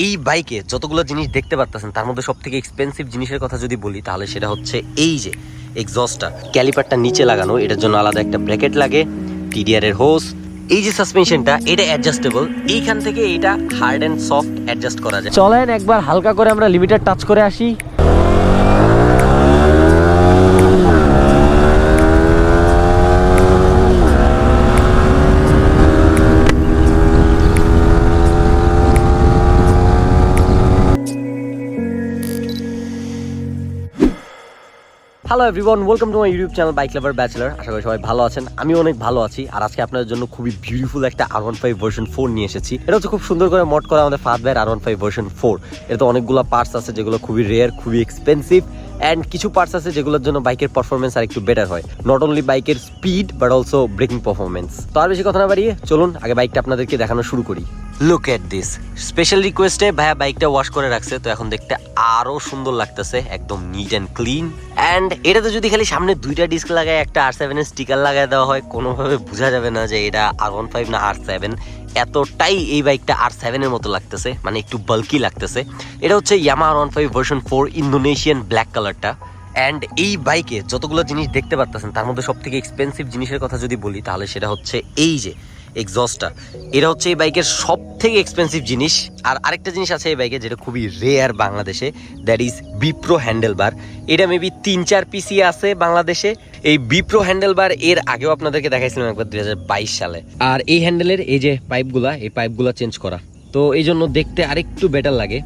এই বাইকে যতগুলো জিনিস দেখতে পারতেছেন তার মধ্যে সবথেকে এক্সপেন্সিভ জিনিসের কথা যদি বলি তাহলে সেটা হচ্ছে এই যে এক্সস্টটা, ক্যালিপারটা নিচে লাগানো, এটার জন্য আলাদা একটা ব্র্যাকেট লাগে, টিডিআর এর হোস, এই যে সাসপেনশনটা এটা অ্যাডজাস্টেবল, এইখান থেকে এটা হার্ড অ্যান্ড সফট অ্যাডজাস্ট করা যায়। চলেন একবার হালকা করে আমরা লিমিটার টাচ করে আসি। Hello everyone, welcome to my YouTube channel bike lover bachelor. আশা করি সবাই ভালো আছেন, আমি অনেক ভালো আছি। আর আজকে আপনাদের জন্য খুবই বিউটিফুল একটা R15 ভার্সন 4 নিয়ে এসেছি। এটা হচ্ছে খুব সুন্দর করে মড করা আমাদের ফাদ ভাইয়ের R15 ভার্সন 4। এটা তো অনেকগুলো পার্টস আছে যেগুলো খুবই রেয়ার, খুবই এক্সপেন্সিভ, অ্যান্ড কিছু পার্টস আছে যেগুলোর জন্য বাইকের পারফরমেন্স আর একটু বেটার হয়। নট অনলি বাইকের speed but also breaking performance. তো আর বেশি কথা না বাড়িয়ে চলুন আগে বাইকটা আপনাদেরকে দেখানো শুরু করি। লুক এট দিস, স্পেশাল রিকোয়েস্টে ভাইয়া বাইকটা ওয়াশ করে রাখছে, তো এখন দেখতে আরো সুন্দর লাগতেছে, একদম নিট অ্যান্ড ক্লিন। অ্যান্ড এটাতে যদি খালি সামনে দুইটা ডিস্ক লাগায় একটা R7 এর স্টিকার লাগায় দেওয়া হয়, কোনোভাবে বোঝা যাবে না যে এটা R15 না R7। এতটাই এই বাইকটা R7 এর মতো লাগতেছে, মানে একটু বাল্কি লাগতেছে। এটা হচ্ছে Yamaha R15 version 4 Indonesian black কালারটা। অ্যান্ড এই বাইকে যতগুলো জিনিস দেখতে পারতেছেন তার মধ্যে সব থেকে এক্সপেন্সিভ জিনিসের কথা যদি বলি তাহলে সেটা হচ্ছে এই যে এক্সস্টটা। এটা হচ্ছে এই বাইকের সব থেকে এক্সপেন্সিভ জিনিস। আর আরেকটা জিনিস আছে এই বাইকে যেটা খুবই রেয়ার বাংলাদেশে, দ্যাট ইজ বিপ্রো হ্যান্ডেলবার। এটা মেবি 3-4 পিসি আছে বাংলাদেশে। এই বিপ্রো হ্যান্ডেলবার এর আগেও আপনাদেরকে দেখাইছিলাম একবার 2022 সালে। আর এই হ্যান্ডেলের এই যে পাইপগুলা, এই পাইপগুলা চেঞ্জ করা, তো এই জন্য দেখতে আরেকটু বেটার লাগে।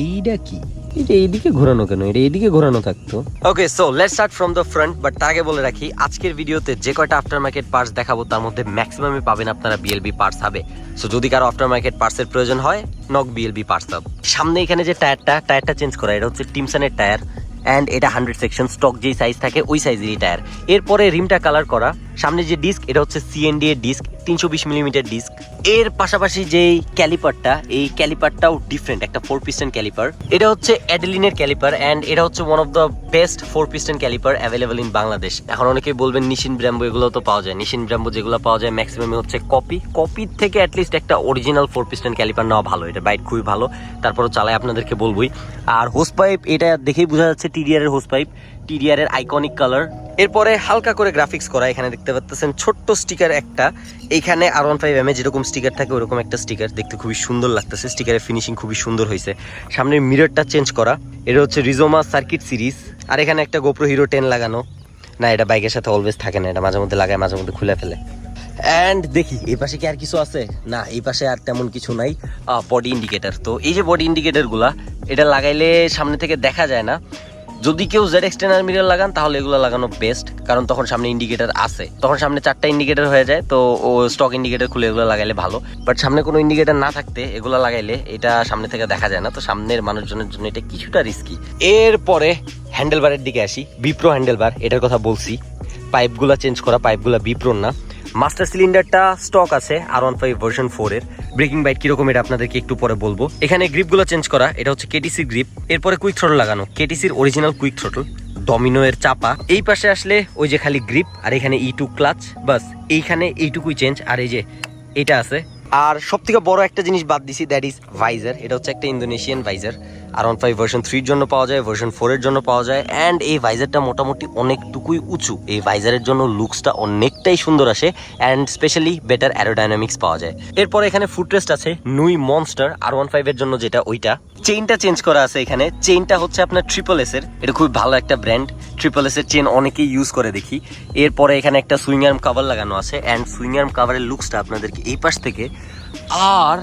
এইটা কি, এটা এইদিকে ঘোরানো কেন? এটা এইদিকে ঘোরানো থাকতো। Okay, so let's start from the front. But তার আগে বলে রাখি, আজকের ভিডিওতে যে কয়টা আফটার মার্কেট পার্টস দেখাবো তার মধ্যে ম্যাক্সিমামই পাবেন আপনারা বিএলবি পার্টস হবে। সো যদি কারো আফটার মার্কেট পার্টসের প্রয়োজন হয়, নক বিএলবি পার্টস হবে। সামনে এখানে যে টায়ারটা চেঞ্জ করা, এটা হচ্ছে টিমসনের টায়ার। অ্যান্ড এটা 100 সেকশন স্টক যেই সাইজ থাকে ওই সাইজেরই টায়ার। এরপরে রিমটা কালার করা। সামনে যে ডিস্ক, এটা হচ্ছে সিএনডি এর ডিস্ক, 320 মিলিমিটার ডিস্ক। এর পাশাপাশি যেই ক্যালিপারটা, এই ক্যালিপারটাও ডিফারেন্ট, একটা 4 পিস্টন ক্যালিপার। এটা হচ্ছে অ্যাডেলিনের ক্যালিপার, অ্যান্ড এটা হচ্ছে one of the best 4 piston caliper available in Bangladesh. এখন অনেকেই বলবেন নিশিন ব্র্যাম্বো, এগুলো তো পাওয়া যায়। নিশিন ব্র্যাম্বো যেগুলো পাওয়া যায় ম্যাক্সিমামই হচ্ছে কপির থেকে অ্যাটলিস্ট একটা অরিজিনাল 4 পিস্টন ক্যালিপার নেওয়া ভালো। এটা বাইক খুবই ভালো, তারপরও চালাই আপনাদেরকে বলবই। আর হোস পাইপ, এটা দেখেই বোঝা যাচ্ছে টিডিআর এর হোস পাইপ, টিডিআর এর আইকনিক কালার। এরপরে হালকা করে গ্রাফিক্স করা, এখানে দেখতে পাচ্ছেন ছোট্ট স্টিকার একটা। এইখানে R15 যেরকম স্টিকার থাকে ওরকম একটা স্টিকার, দেখতে খুবই সুন্দর লাগতেছে। স্টিকারের ফিনিশিং খুবই সুন্দর হয়েছে। সামনের মিররটা চেঞ্জ করা, এটা হচ্ছে রিজোমা সার্কিট সিরিজ। আর এখানে একটা গোপ্রো হিরো 10 লাগানো। না, এটা বাইকের সাথে অলওয়েজ থাকে না, এটা মাঝে মধ্যে লাগায়, মাঝে মধ্যে খুলে ফেলে। অ্যান্ড দেখি এই পাশে কি আর কিছু আছে? না, এই পাশে আর তেমন কিছু নাই। বডি ইন্ডিকেটার, তো এই যে বডি ইন্ডিকেটারগুলা, এটা লাগাইলে সামনে থেকে দেখা যায় না। যদি কেউ জেড এক্সটের্নাল মিরর লাগান তাহলে এগুলো লাগানো বেস্ট, কারণ তখন সামনে ইন্ডিকেটার আছে, তখন সামনে 4টা ইন্ডিকেটার হয়ে যায়। তো ও স্টক ইন্ডিকেটার খুলে এগুলো লাগাইলে ভালো। বাট সামনে কোনো ইন্ডিকেটার না থাকতে এগুলো লাগাইলে এটা সামনে থেকে দেখা যায় না, তো সামনের মানুষজনের জন্য এটা কিছুটা রিস্কি। এরপরে হ্যান্ডেলবারের দিকে আসি। বিপ্রো হ্যান্ডেলবার, এটার কথা বলছি। পাইপগুলা চেঞ্জ করা, পাইপগুলা বিপ্রোর না। মাস্টার সিলিন্ডারটা স্টক আছে R15 ভার্সন 4 এর। ব্রেকিং বাইট কিরকম এটা আপনাদেরকে একটু পরে বলবো। এখানে গ্রিপগুলো চেঞ্জ করা, এটা হচ্ছে কেটিসি গ্রিপ। এরপরে কুইক থ্রটল লাগানো, কেটিসির অরিজিনাল কুইক থ্রটল, ডমিনো এর চাপা। এই পাশে আসলে ওই যে খালি গ্রিপ, আর এখানে E2 ক্লাচ, বাস এইখানে এইটুকুই চেঞ্জ। আর এই যে এটা আছে। আর সব থেকে বড় একটা জিনিস বাদ দিছি, দ্যাট ইজ ভাইজার। এটা হচ্ছে একটা ইন্দোনেশিয়ান ভাইজার। R15 ভার্সন 3 এর জন্য পাওয়া যায়, ভার্সন 4 এর জন্য পাওয়া যায়। অ্যান্ড এই ভাইজারটা মোটামুটি অনেকটুকুই উঁচু। এই ভাইজারের জন্য লুকসটা অনেকটাই সুন্দর আসে, অ্যান্ড স্পেশালি বেটার অ্যারোডাইনামিক্স পাওয়া যায়। এরপরে এখানে ফুটরেস্ট আছে নুই মনস্টার R15 এর জন্য, যেটা ওইটা। চেইনটা চেঞ্জ করা আছে এখানে। চেইনটা হচ্ছে আপনার ট্রিপল-এস এর, এটা খুব ভালো একটা ব্র্যান্ড। ট্রিপল-এস এর চেইন অনেকেই ইউজ করে দেখি। এরপরে এখানে একটা সুইং আর্ম কভার লাগানো আছে, অ্যান্ড সুইং আর্ম কভারের লুকসটা আপনাদেরকে এই পাশ থেকে আর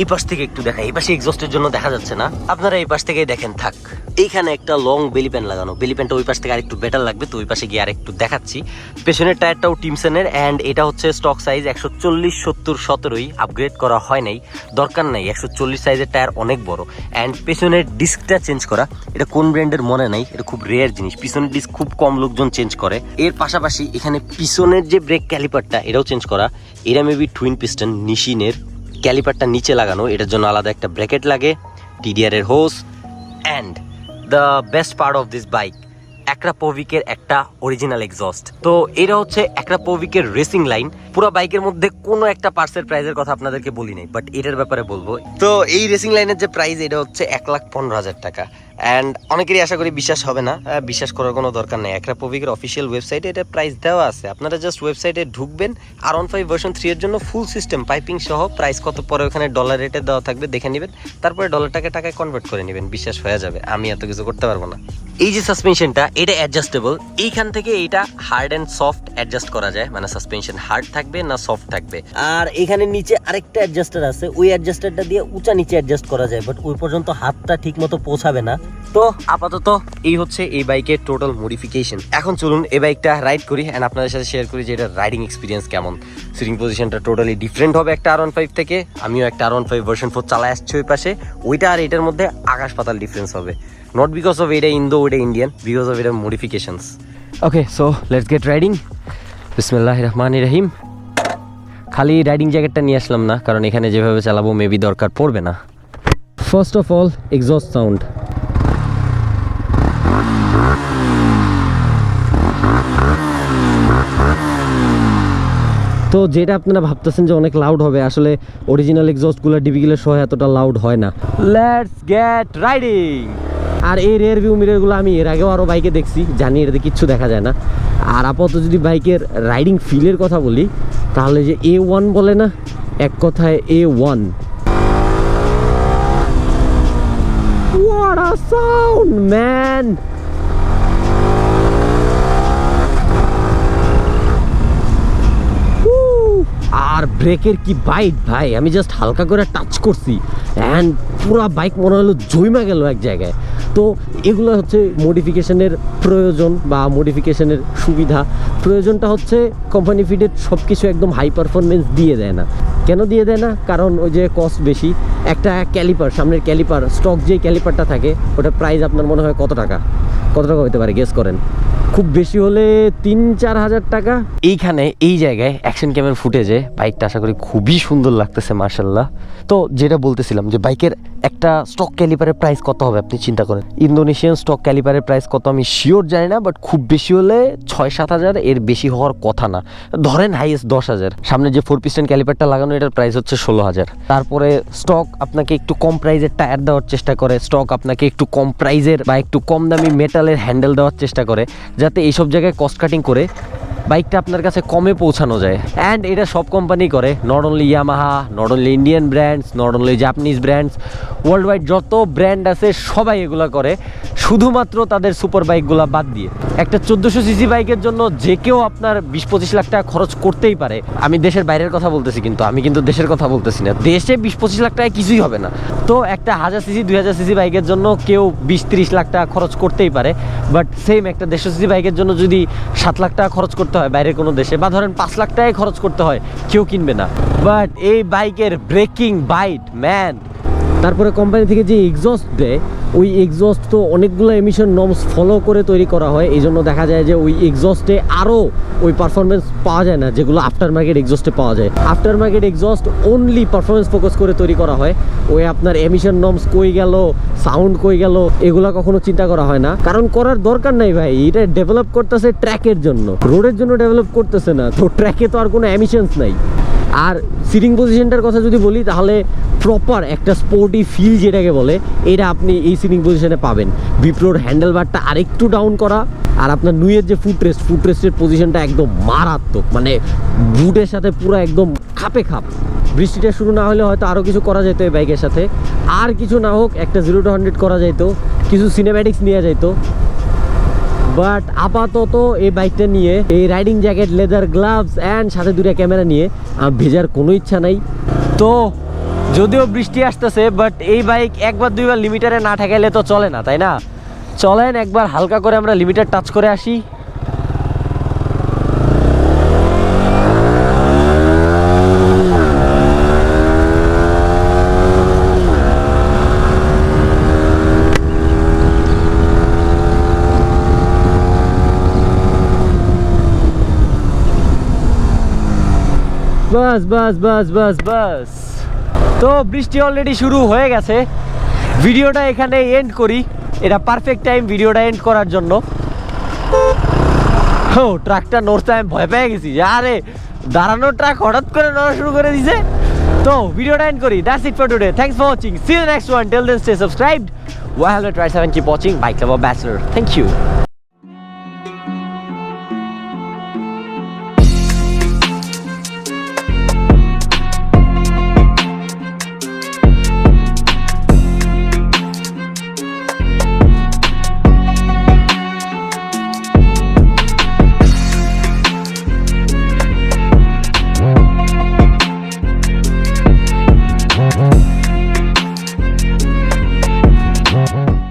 এই পাশ থেকে একটু দেখা। এই পাশে এক্সস্টের জন্য দেখা যাচ্ছে না, আপনারা এই পাশ থেকেই দেখেন থাক। এইখানে একটা লং বেলি প্যান লাগানো, বেলি প্যানটা ওই পাশ থেকে আরেকটু বেটার লাগবে, তো ওই পাশে গিয়ে আরেকটু দেখাচ্ছি। পেছনের টায়ারটাও টিমসনের, অ্যান্ড এটা হচ্ছে স্টক সাইজ 140, 70, 17ই, আপগ্রেড করা হয় নাই, দরকার নাই। 140 সাইজের টায়ার অনেক বড়। অ্যান্ড পেছনের ডিস্কটা চেঞ্জ করা, এটা কোন ব্র্যান্ডের মনে নাই, এটা খুব রেয়ার জিনিস। পিছনের ডিস্ক খুব কম লোকজন চেঞ্জ করে। এর পাশাপাশি এখানে পিছনের যে ব্রেক ক্যালিপারটা, এটাও চেঞ্জ করা। এটা মেবি টুইন পিস্টন নিশিনের। ক্যালিপারটা নিচে লাগানো, এটার জন্য আলাদা একটা ব্র্যাকেট লাগে, টিডিআর এর hose. And the best part of this bike, অ্যাক্রাপোভিকের একটা অরিজিনাল এক্সস্ট। তো এটা হচ্ছে অ্যাক্রাপোভিকের রেসিং লাইন। পুরো বাইকের মধ্যে কোনো একটা পার্টসের প্রাইসের কথা আপনাদেরকে বলি নাই, বাট এটার ব্যাপারে বলবো। তো এই রেসিং লাইনের যে প্রাইস, এটা হচ্ছে 1,15,000 টাকা। অ্যান্ড অনেকেরই আশা করি বিশ্বাস হবে না, বিশ্বাস করার কোনো দরকার নেই। অ্যাক্রাপোভিকের অফিসিয়াল ওয়েবসাইটে এটা প্রাইস দেওয়া আছে, আপনারা জাস্ট ওয়েবসাইটে ঢুকবেন, R15 ভার্সন 3 এর জন্য ফুল সিস্টেম পাইপিং সহ প্রাইস কত পরে ওখানে ডলার রেটে দেওয়া থাকবে, দেখে নেবেন, তারপরে ডলারটাকে টাকায় কনভার্ট করে নেবেন, বিশ্বাস হয়ে যাবে। আমি এত কিছু করতে পারবো না। এই যে সাসপেনশনটা, এটা অ্যাডজাস্টেবল। এইখান থেকে এইটা হার্ড অ্যান্ড সফট অ্যাডজাস্ট করা যায়, মানে সাসপেনশন হার্ড থাকবে না সফট থাকবে। আর এখানে নিচে আরেকটা অ্যাডজাস্টার আছে, ওই অ্যাডজাস্টারটা দিয়ে উঁচা নিচে অ্যাডজাস্ট করা যায়, বাট ওই পর্যন্ত হাতটা ঠিক মতো পৌঁছাবে না। তো আপাতত এই হচ্ছে এই বাইকের টোটাল মডিফিকেশন। এখন চলুন এই বাইকটা রাইড করি অ্যান্ড আপনাদের সাথে শেয়ার করি যে এটা রাইডিং এক্সপিরিয়েন্স কেমন। সিটিং পজিশনটা টোটালি ডিফারেন্ট হবে একটা R15 থেকে। আমিও একটা R15 ভার্সন 4 চালায় আসছি ওই পাশে, ওইটা আর এটার মধ্যে আকাশ পাতাল ডিফারেন্স হবে। নট বিকজ অফ এটা ইন্দো, ওটা ইন্ডিয়ান, বিকজ অফ এটা modifications. Okay, so let's get riding. বিসমিল্লাহির রহমানির রহিম। খালি রাইডিং জ্যাকেটটা নিয়ে আসলাম না, কারণ এখানে যেভাবে চালাবো মেবি দরকার পড়বে না। First of all, exhaust sound. তো যেটা আপনারা ভাবতেছেন যে অনেক লাউড হবে, আসলে অরিজিনাল এক্সস্টগুলো ডিবিগুলো সহ এতটা লাউড হয় না। Let's get riding. আর এই রিয়ার ভিউ মিররগুলো আমি এর আগেও আরও বাইকে দেখছি, জানি এটাতে কিচ্ছু দেখা যায় না। আর আপাতত যদি বাইকের রাইডিং ফিলের কথা বলি, তাহলে যে A1 বলে না, এক কথায় A1। What a sound, man! আর ব্রেকের কি বাইট ভাই, আমি জাস্ট হালকা করে টাচ করছি অ্যান্ড পুরো বাইক মনে হলো জমে গেল এক জায়গায়। তো এগুলো হচ্ছে মডিফিকেশনের প্রয়োজন বা মডিফিকেশনের সুবিধা। প্রয়োজনটা হচ্ছে কোম্পানি ফিডেড সব কিছু একদম হাই পারফরমেন্স দিয়ে দেয় না। কেন দিয়ে দেয় না? কারণ ওই যে কস্ট বেশি। একটা ক্যালিপার, সামনের ক্যালিপার, স্টক যে ক্যালিপারটা থাকে, ওটার প্রাইস আপনার মনে হয় কত টাকা হতে পারে, গেস করেন। খুব বেশি হলে 3-4 হাজার টাকা। এইখানে এই জায়গায় অ্যাকশন ক্যামের ফুটেজে বাইকটা আশা করি খুবই সুন্দর লাগতেছে মাশাআল্লাহ। তো যেটা বলতেছিলাম যে বাইকের একটা স্টক ক্যালিপারের প্রাইস কত হবে আপনি চিন্তা করেন। ইন্দোনেশিয়ান স্টক ক্যালিপারের প্রাইস কত আমি শিওর জানি না, বাট খুব বেশি হলে 6-7 হাজার, এর বেশি হওয়ার কথা না। ধরেন হাইয়েস্ট 10 হাজার। সামনে যে 4 পিস্টন ক্যালিপারটা লাগানো, এটার প্রাইস হচ্ছে 16 হাজার। তারপরে স্টক আপনাকে একটু কম প্রাইজের টায়ার দেওয়ার চেষ্টা করে, স্টক আপনাকে একটু কম প্রাইজের বা একটু কম দামি মেটালের হ্যান্ডেল দেওয়ার চেষ্টা করে, যাতে এইসব জায়গায় কস্ট কাটিং করে বাইকটা আপনার কাছে কমে পৌঁছানো যায়। অ্যান্ড এটা সব কোম্পানি করে, not only Yamaha, not only Indian brands, not only Japanese brands, world wide যত ব্র্যান্ড আছে সবাই এগুলো করে, শুধুমাত্র তাদের সুপার বাইকগুলো বাদ দিয়ে। একটা 1400 সিসি বাইকের জন্য যে কেউ আপনার 20-25 লাখ টাকা খরচ করতেই পারে। আমি দেশের বাইরের কথা বলতেছি, কিন্তু আমি কিন্তু দেশের কথা বলতেছি না। দেশে 20-25 লাখ টাকা কিছুই হবে না। তো একটা 1000 সিসি 2000 সিসি বাইকের জন্য কেউ 20-30 লাখ টাকা খরচ করতেই পারে, বাট সেম একটা 150 সিসি বাইকের জন্য যদি 7 লাখ টাকা খরচ করতে হয় বাইরের কোনো দেশে, বা ধরেন 5 লাখ টাকায় খরচ করতে হয়, কেউ কিনবে না। বাট এই বাইকের ব্রেকিং বাইট ম্যান। তারপরে কোম্পানি থেকে যে এক্সস্ট দেয়, ওই এক্সস্ট তো অনেকগুলো এমিশন নর্মস ফলো করে তৈরি করা হয়। এই জন্য দেখা যায় যে ওই এক্সস্টে আরও ওই পারফরমেন্স পাওয়া যায় না যেগুলো আফটার মার্কেট এক্সস্টে পাওয়া যায়। After market exhaust only performance focus করে তৈরি করা হয়। ওই আপনার এমিশন নর্মস কই গেল, সাউন্ড কই গেল, এগুলো কখনো চিন্তা করা হয় না, কারণ করার দরকার নাই ভাই। এটা ডেভেলপ করতেছে ট্র্যাকের জন্য, রোডের জন্য ডেভেলপ করতেছে না। তো ট্র্যাকে তো আর কোনো এমিশনস নাই। আর সিটিং পজিশনটার কথা যদি বলি, তাহলে প্রপার একটা স্পোর্টি ফিল যেটাকে বলে, এটা আপনি এই সিটিং পজিশনে পাবেন। বিপ্রোর হ্যান্ডেল বারটা আরেকটু ডাউন করা, আর আপনার নুয়ের যে ফুটরেস্টের পজিশনটা একদম মারাত্মক, মানে বুটের সাথে পুরো একদম খাপে খাপ। বৃষ্টিটা শুরু না হলে হয়তো আরও কিছু করা যেত এই বাইকের সাথে, আর কিছু না হোক একটা 0 to 100 করা যেত, কিছু সিনেম্যাটিক্স নেওয়া যেত। বাট আপাতত এই বাইকটা নিয়ে, এই riding jacket, leather gloves and সাথে 2টা ক্যামেরা নিয়ে ভেজার কোনো ইচ্ছা নাই। তো যদিও বৃষ্টি আসতেছে, বাট এই বাইক একবার দুইবার লিমিটারে না ঠেকাইলে তো চলে না, তাই না? চলেন একবার হালকা করে আমরা লিমিটার টাচ করে আসি। বাস বাস বাস বাস বাস। তো বৃষ্টি অলরেডি শুরু হয়ে গেছে। ভিডিওটা এখানে এন্ড করি, এটা পারফেক্ট টাইম ভিডিওটা এন্ড করার জন্য। ও ট্রাকটা নড়তে আমি ভয় পেয়ে গেছি, আরে দাঁড়ানো ট্রাক হঠাৎ করে নড়া শুরু করে দিছে। তো ভিডিওটা এন্ড করি, that's it for today, thanks for watching, see you next one, till then stay subscribed, why have to try 7, keep watching bike lover bachelor, thank you.